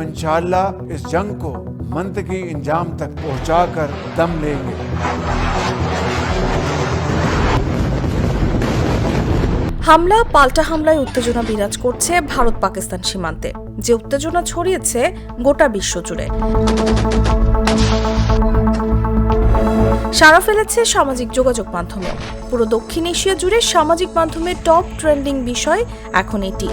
हम इंशाअल्लाह इस जंग को मंतकी इंजाम तक पहुंचाकर दम लेंगे। হামলা পাল্টা হামলায় উত্তেজনা বিরাজ করছে ভারত পাকিস্তান সীমান্তে, যে উত্তেজনা ছড়িয়েছে গোটা বিশ্ব জুড়ে। সাড়া ফেলেছে সামাজিক যোগাযোগ মাধ্যমে। পুরো দক্ষিণ এশিয়া জুড়ে সামাজিক মাধ্যমে টপ ট্রেন্ডিং বিষয় এখন এটি।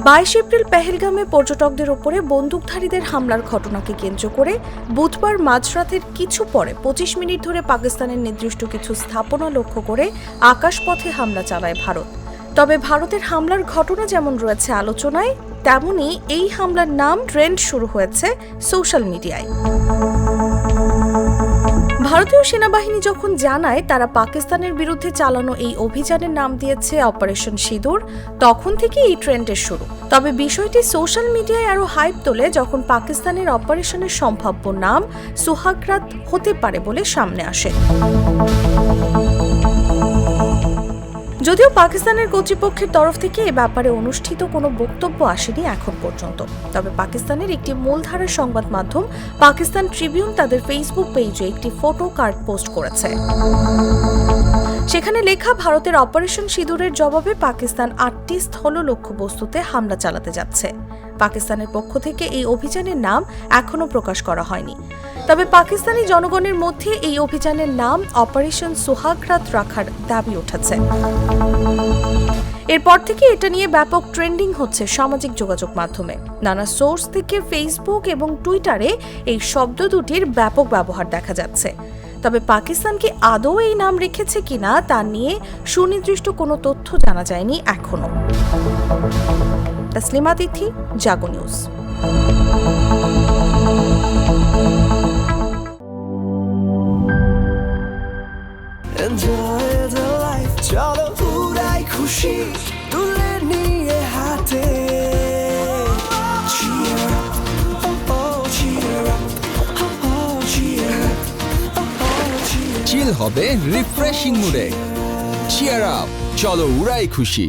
22 এপ্রিল পেহেলগামে পর্যটকদের ওপরে বন্দুকধারীদের হামলার ঘটনাকে কেন্দ্র করে বুধবার মাঝরাতের কিছু পরে 25 মিনিট ধরে পাকিস্তানের নির্দিষ্ট কিছু স্থাপনা লক্ষ্য করে আকাশপথে হামলা চালায় ভারত। তবে ভারতের হামলার ঘটনা যেমন রয়েছে আলোচনায়, তেমনি এই হামলার নাম ট্রেন্ড শুরু হয়েছে সোশ্যাল মিডিয়ায়। ভারতীয় সেনাবাহিনী যখন জানায় তারা পাকিস্তানের বিরুদ্ধে চালানো এই অভিযানের নাম দিয়েছে অপারেশন সিঁদুর, তখন থেকে এই ট্রেন্ডের শুরু। তবে বিষয়টি সোশ্যাল মিডিয়ায় আরো হাইপ তোলে যখন পাকিস্তানের অপারেশনের সম্ভাব্য নাম সোহাগরাত হতে পারে বলে সামনে আসে। যদিও পাকিস্তানের কর্তৃপক্ষের তরফ থেকে এ ব্যাপারে অনুষ্ঠিত কোনো বক্তব্য আসেনি এখন পর্যন্ত, তবে পাকিস্তানের একটি মূলধারার সংবাদ মাধ্যম পাকিস্তান ট্রিবিউন তাদের ফেসবুক পেজে একটি ফটো কার্ড পোস্ট করেছে। সেখানে লেখা, ভারতের অপারেশন সিঁদুরের জবাবে পাকিস্তান 8টি স্থল লক্ষ্যবস্তুতে হামলা চালাতে যাচ্ছে। পাকিস্তানের পক্ষ থেকে এই অভিযানের নাম এখনো প্রকাশ করা হয়নি, তবে পাকিস্তানি জনগণের মধ্যে এই অভিযানের নাম অপারেশন সোহাগরাত রাখার দাবি উঠেছে। এরপর থেকে এটা নিয়ে ব্যাপক ট্রেন্ডিং হচ্ছে সামাজিক যোগাযোগ মাধ্যমে। নানা সোর্স থেকে ফেসবুক এবং টুইটারে এই শব্দ দুটির ব্যাপক ব্যবহার দেখা যাচ্ছে। তবে পাকিস্তান কি আদৌ এই নাম রেখেছে কিনা তা নিয়ে সুনির্দিষ্ট কোনো তথ্য জানা যায়নি এখনো। তসলিমা তিথি, জাগো নিউজ। Enjoy the life, চলো উড়াই খুশি তুলে নিয়ে হাতে। Cheer up, oh oh, cheer up, oh oh, cheer up, oh oh, cheer up. চিল হবে রিফ্রেশিং মুডে। চিয়ার আপ, চলো উড়াই খুশি।